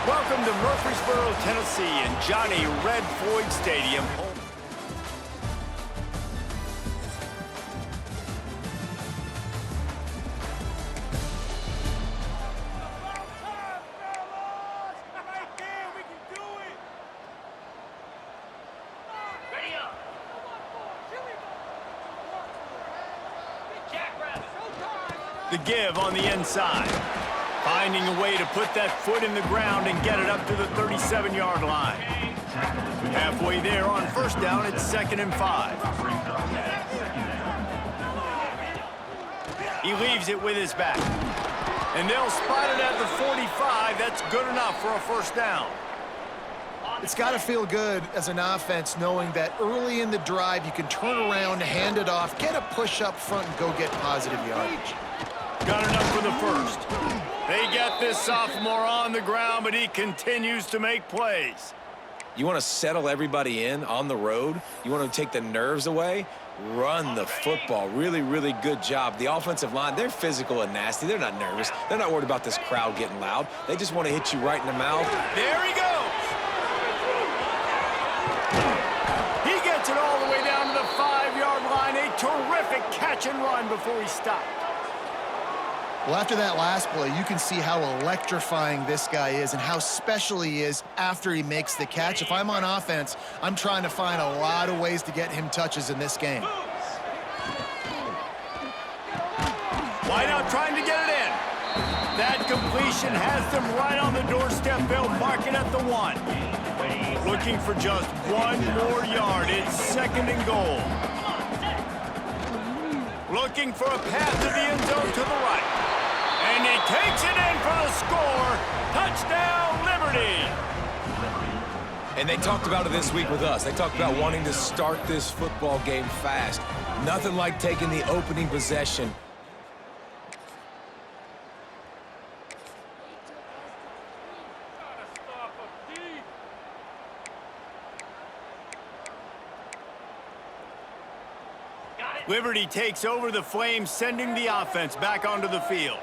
Welcome to Murfreesboro, Tennessee, and Johnny Red Floyd Stadium. The give on the inside. Finding a way to put that foot in the ground and get it up to the 37-yard line. Halfway there on first down, it's 2nd and 5. He leaves it with his back. And they'll spot it at the 45. That's good enough for a first down. It's got to feel good as an offense knowing that early in the drive you can turn around, hand it off, get a push up front, and go get positive yardage. Got enough for the first. They get this sophomore on the ground, but he continues to make plays. You want to settle everybody in on the road? You want to take the nerves away? Run the football. Really, really good job. The offensive line, they're physical and nasty. They're not nervous. They're not worried about this crowd getting loud. They just want to hit you right in the mouth. There he goes. He gets it all the way down to the 5-yard line. A terrific catch and run before he stopped. Well, after that last play, you can see how electrifying this guy is and how special he is after he makes the catch. If I'm on offense, I'm trying to find a lot of ways to get him touches in this game. Wide out trying to get it in. That completion has them right on the doorstep. They'll mark it at the 1. Looking for just 1 more yard. It's 2nd and goal. Looking for a path to the end zone to the right. And he takes it in for the score. Touchdown, Liberty. And they talked about it this week with us. They talked about wanting to start this football game fast. Nothing like taking the opening possession. Liberty takes over the Flames, sending the offense back onto the field.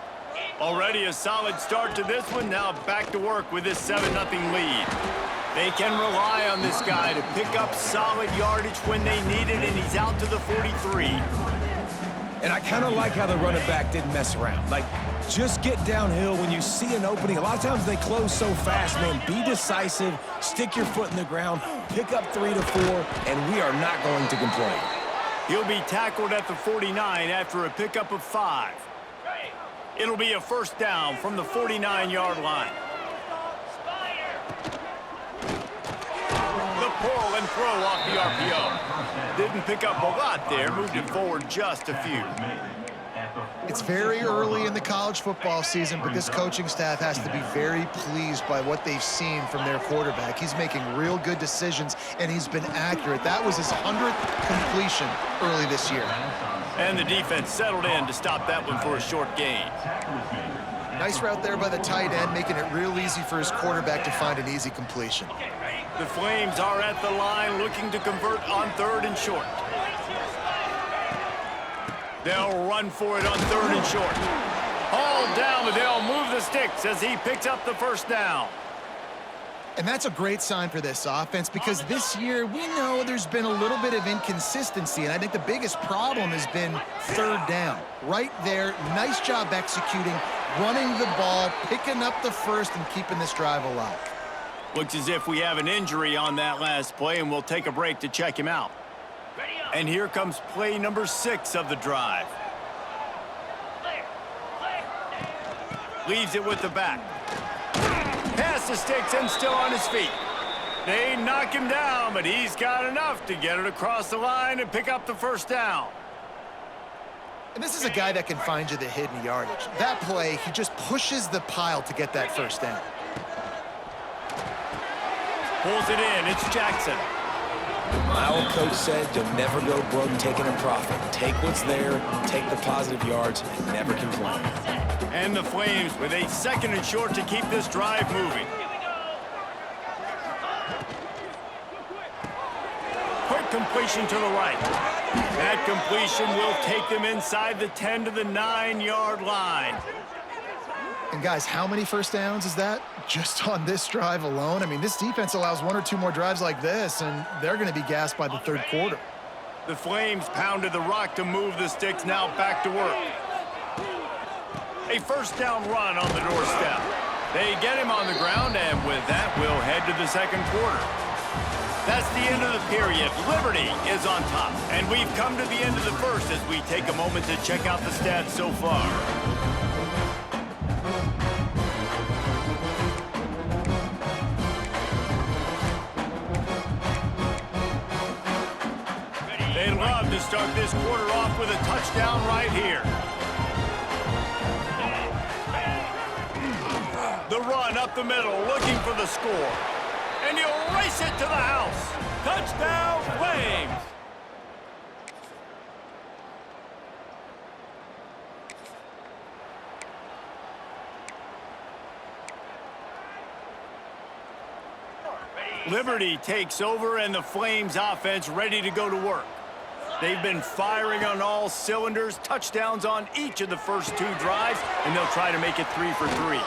Already a solid start to this one. Now back to work with this 7-0 lead. They can rely on this guy to pick up solid yardage when they need it, and he's out to the 43. And I kind of like how the running back didn't mess around. Like, just get downhill when you see an opening. A lot of times they close so fast, man. Be decisive, stick your foot in the ground, pick up 3 to 4, and we are not going to complain. He'll be tackled at the 49 after a pickup of 5. It'll be a first down from the 49-yard line. The pull and throw off the RPO. Didn't pick up a lot there, moved it forward just a few. It's very early in the college football season, but this coaching staff has to be very pleased by what they've seen from their quarterback. He's making real good decisions, and he's been accurate. That was his 100th completion early this year. And the defense settled in to stop that one for a short gain. Nice route there by the tight end, making it real easy for his quarterback to find an easy completion. The Flames are at the line looking to convert on 3rd and short. They'll run for it on 3rd and short. Hauled down, but they'll move the sticks as he picks up the first down. And that's a great sign for this offense because this year we know there's been a little bit of inconsistency, and I think the biggest problem has been 3rd down. Right there, nice job executing, running the ball, picking up the first, and keeping this drive alive. Looks as if we have an injury on that last play, and we'll take a break to check him out. And here comes play number 6 of the drive. Leaves it with the back. Pass the sticks and still on his feet. They knock him down, but he's got enough to get it across the line and pick up the first down. And this is a guy that can find you the hidden yardage. That play, he just pushes the pile to get that first down. Pulls it in. It's Jackson. My old coach said you'll never go broke taking a profit. Take what's there, take the positive yards, and never complain. And the Flames with a 2nd and short to keep this drive moving. Quick completion to the right. That completion will take them inside the 10 to the 9-yard line. And guys, how many first downs is that just on this drive alone? I mean, this defense allows 1 or 2 more drives like this, and they're going to be gassed by the third quarter. The Flames pounded the rock to move the sticks, now back to work. A first down run on the doorstep. They get him on the ground, and with that, we'll head to the second quarter. That's the end of the period. Liberty is on top, and we've come to the end of the first as we take a moment to check out the stats so far. They love to start this quarter off with a touchdown right here. The run up the middle, looking for the score. And he'll race it to the house. Touchdown, Flames! Liberty takes over, and the Flames offense ready to go to work. They've been firing on all cylinders, touchdowns on each of the first 2 drives, and they'll try to make it 3 for 3.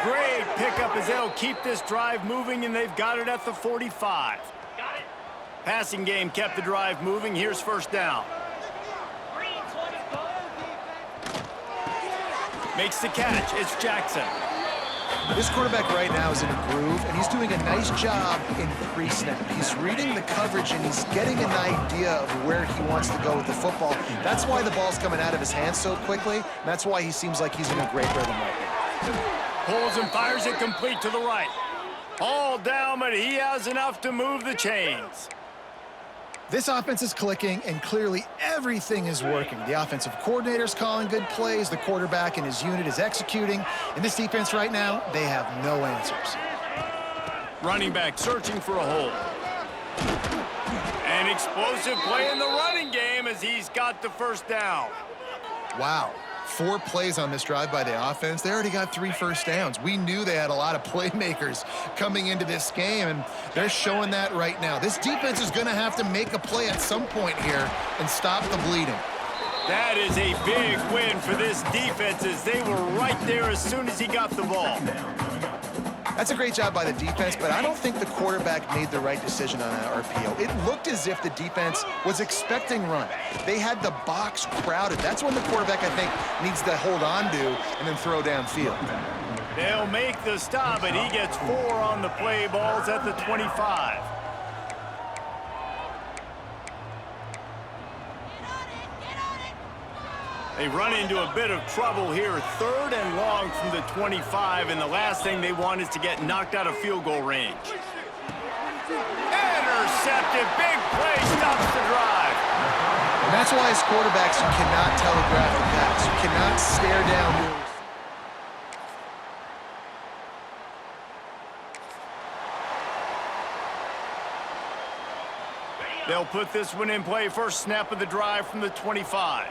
Great pickup as they'll keep this drive moving, and they've got it at the 45. Passing game kept the drive moving. Here's first down. Makes the catch. It's Jackson. This quarterback right now is in a groove, and he's doing a nice job in pre-snap. He's reading the coverage, and he's getting an idea of where he wants to go with the football. That's why the ball's coming out of his hands so quickly, and that's why he seems like he's in a great rhythm right now. Pulls and fires it complete to the right. All down, but he has enough to move the chains. This offense is clicking, and clearly everything is working. The offensive coordinator's calling good plays. The quarterback and his unit is executing. And this defense right now, they have no answers. Running back searching for a hole. An explosive play in the running game as he's got the first down. Wow. 4 plays on this drive by the offense. They already got 3 first downs. We knew they had a lot of playmakers coming into this game, and they're showing that right now. This defense is going to have to make a play at some point here and stop the bleeding. That is a big win for this defense as they were right there as soon as he got the ball. That's a great job by the defense, but I don't think the quarterback made the right decision on that RPO. It looked as if the defense was expecting run. They had the box crowded. That's when the quarterback, I think, needs to hold on to and then throw downfield. They'll make the stop, and he gets 4 on the play balls at the 25. They run into a bit of trouble here, 3rd and long from the 25, and the last thing they want is to get knocked out of field goal range. Intercepted, big play, stops the drive. And that's why as quarterbacks, you cannot telegraph the pass. You cannot stare down your... They'll put this one in play. First snap of the drive from the 25.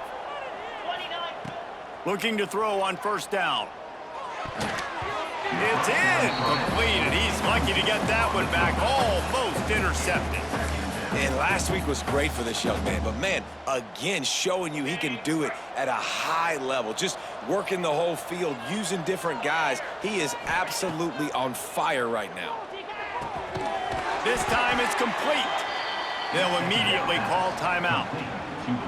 Looking to throw on first down. It's in. Completed. He's lucky to get that one back. Almost intercepted. And last week was great for this young man. But, man, again, showing you he can do it at a high level. Just working the whole field, using different guys. He is absolutely on fire right now. This time it's complete. They'll immediately call timeout.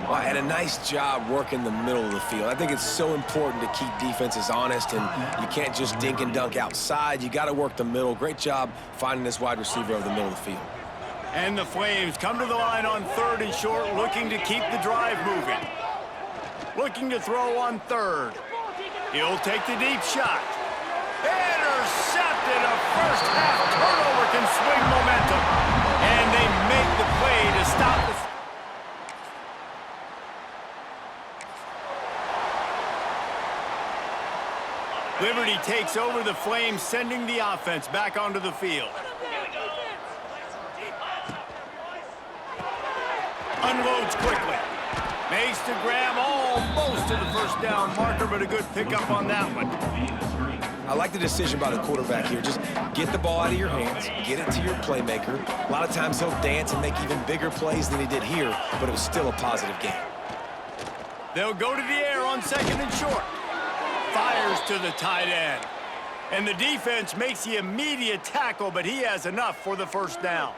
Well, and a nice job working the middle of the field. I think it's so important to keep defenses honest, and you can't just dink and dunk outside. You got to work the middle. Great job finding this wide receiver over the middle of the field. And the Flames come to the line on 3rd and short, looking to keep the drive moving. Looking to throw on 3rd. He'll take the deep shot. Intercepted. A first half turnover can swing momentum. And they make the play to stop the... Liberty takes over the Flames, sending the offense back onto the field. Unloads quickly. Makes the grab almost to the first down marker, but a good pickup on that one. I like the decision by the quarterback here. Just get the ball out of your hands, get it to your playmaker. A lot of times he'll dance and make even bigger plays than he did here, but it was still a positive game. They'll go to the air on 2nd and short. fires to the tight end. And the defense makes the immediate tackle, but he has enough for the first down.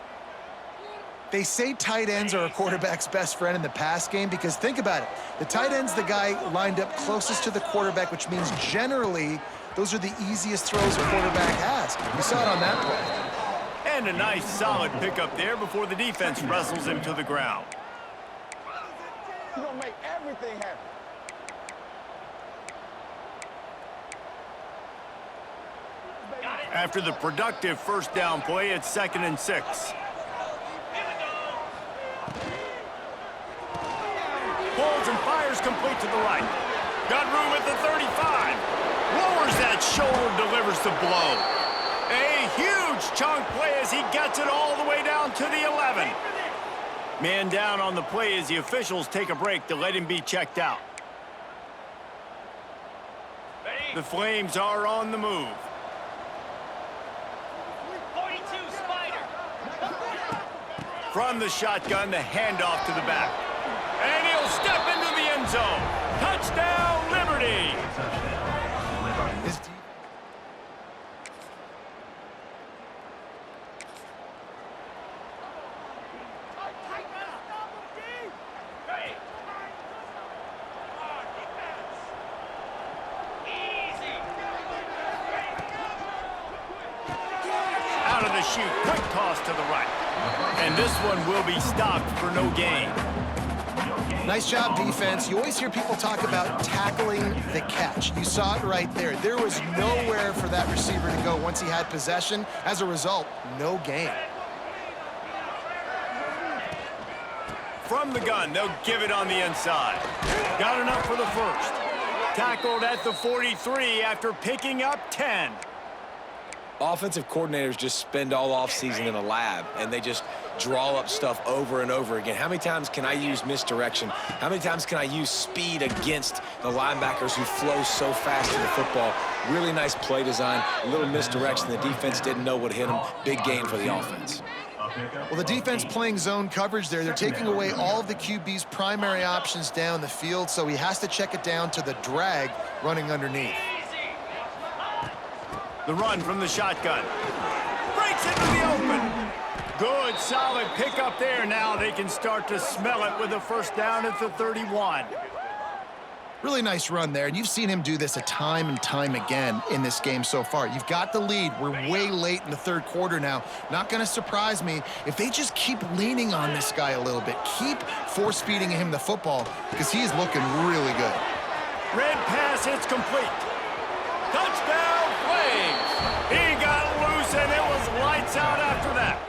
They say tight ends are a quarterback's best friend in the pass game because think about it. The tight end's the guy lined up closest to the quarterback, which means generally those are the easiest throws a quarterback has. You saw it on that play. And a nice solid pickup there before the defense wrestles him to the ground. You're gonna make everything happen. After the productive first down play, it's 2nd and 6. Pulls and fires complete to the right. Got room at the 35. Lowers that shoulder, delivers the blow. A huge chunk play as he gets it all the way down to the 11. Man down on the play as the officials take a break to let him be checked out. The Flames are on the move. 42 Spider. From the shotgun, the handoff to the back. And he'll step into the end zone. Touchdown, Liberty! Out of the chute, quick toss to the right. And this one will be stopped for no gain. Nice job, defense. You always hear people talk about tackling the catch. You saw it right there. There was nowhere for that receiver to go once he had possession. As a result, no gain. From the gun, they'll give it on the inside. Got enough for the first. Tackled at the 43 after picking up 10. Offensive coordinators just spend all offseason in a lab, and they just draw up stuff over and over again. How many times can I use misdirection? How many times can I use speed against the linebackers who flow so fast to the football? Really nice play design, a little misdirection. The defense didn't know what hit them. Big gain for the offense. Well, the defense playing zone coverage there. They're taking away all of the QB's primary options down the field, so he has to check it down to the drag running underneath. The run from the shotgun. Breaks into the open. Good, solid pickup there. Now they can start to smell it with a first down at the 31. Really nice run there, and you've seen him do this a time and time again in this game so far. You've got the lead. We're way late in the third quarter now. Not going to surprise me if they just keep leaning on this guy a little bit. Keep force-feeding him the football because he's looking really good. Red pass hits complete. Touchdown, Flames! He got loose, and it was lights out after that.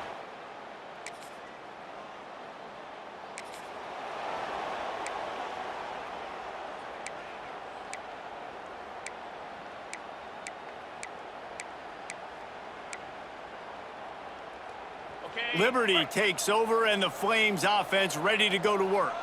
Liberty takes over, and the Flames offense ready to go to work.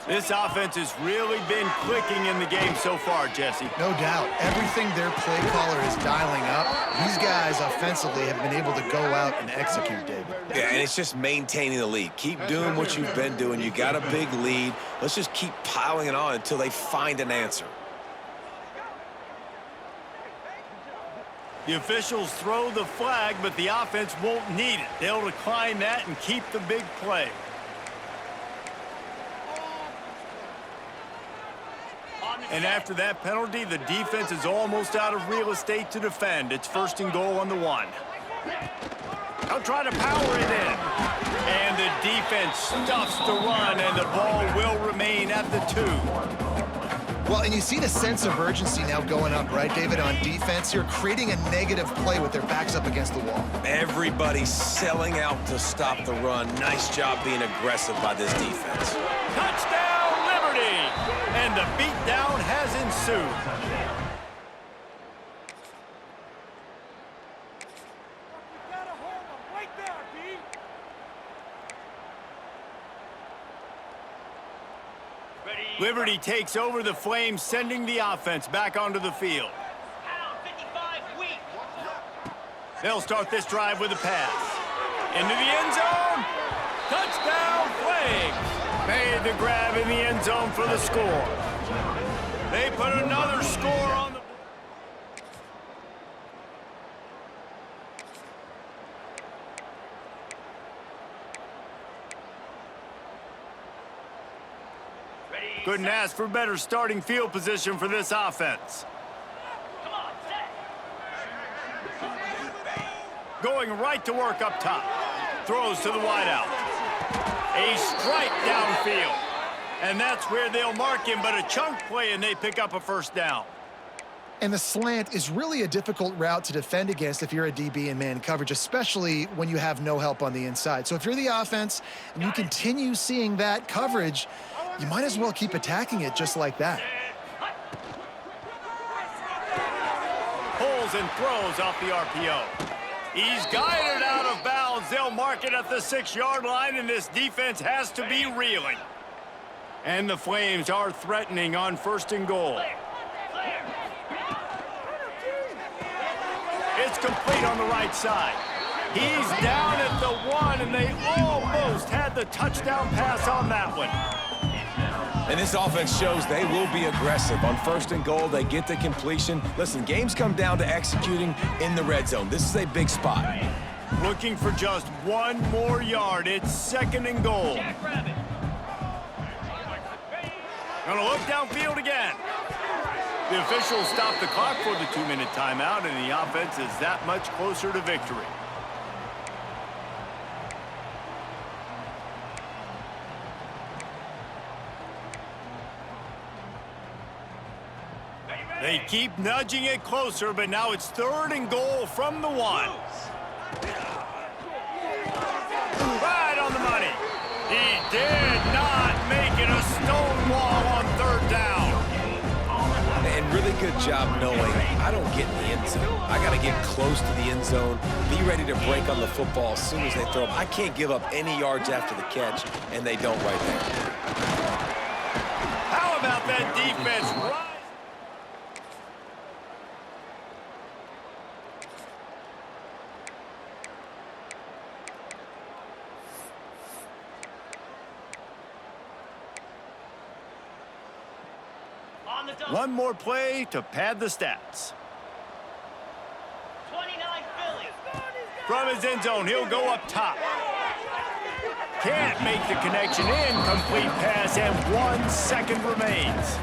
This offense has really been clicking in the game so far, Jesse. No doubt. Everything their play caller is dialing up, these guys offensively have been able to go out and execute, David. Yeah, and it's just maintaining the lead. Keep doing what you've been doing. You got a big lead. Let's just keep piling it on until they find an answer. The officials throw the flag, but the offense won't need it. They'll decline that and keep the big play. And after that penalty, the defense is almost out of real estate to defend. It's 1st and goal on the 1. They'll try to power it in. And the defense stuffs the run, and the ball will remain at the 2. Well, and you see the sense of urgency now going up, right, David, on defense here, creating a negative play with their backs up against the wall. Everybody's selling out to stop the run. Nice job being aggressive by this defense. Touchdown, Liberty! And the beatdown has ensued. Liberty takes over the Flames, sending the offense back onto the field. They'll start this drive with a pass. Into the end zone. Touchdown, Flames. Made the grab in the end zone for the score. They put another score on the board. Couldn't ask for better starting field position for this offense. Come on, set. Going right to work up top. Throws to the wideout. A strike downfield. And that's where they'll mark him, but a chunk play and they pick up a first down. And the slant is really a difficult route to defend against if you're a DB in man coverage, especially when you have no help on the inside. So if you're the offense and you continue seeing that coverage, you might as well keep attacking it just like that. Pulls and throws off the RPO. He's guided out of bounds. They'll mark it at the 6-yard line, and this defense has to be reeling. And the Flames are threatening on 1st and goal. It's complete on the right side. He's down at the 1, and they almost had the touchdown pass on that one. And this offense shows they will be aggressive. On 1st and goal, they get the completion. Listen, games come down to executing in the red zone. This is a big spot. Looking for just 1 more yard. It's 2nd and goal. Jackrabbit. Gonna look downfield again. The officials stopped the clock for the 2-minute timeout, and the offense is that much closer to victory. They keep nudging it closer, but now it's 3rd and goal from the 1. Right on the money. He did not make it a stone wall on 3rd down. And really good job knowing I don't get in the end zone. I got to get close to the end zone, be ready to break on the football as soon as they throw them. I can't give up any yards after the catch, and they don't right there. How about that defense? On the double. 1 more play to pad the stats. 29 Philly. From his end zone, he'll go up top. Can't make the connection. Incomplete pass, and 1 second remains.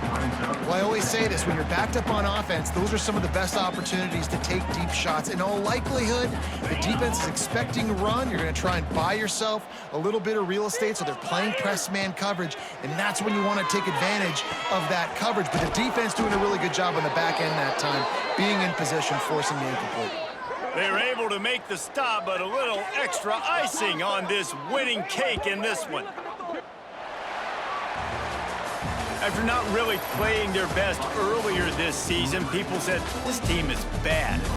Well, I always say this, when you're backed up on offense, those are some of the best opportunities to take deep shots. In all likelihood, the defense is expecting a run. You're going to try and buy yourself a little bit of real estate, so they're playing press man coverage, and that's when you want to take advantage of that coverage. But the defense doing a really good job on the back end that time, being in position, forcing the incomplete. They were able to make the stop, but a little extra icing on this winning cake in this one. After not really playing their best earlier this season, people said this team is bad.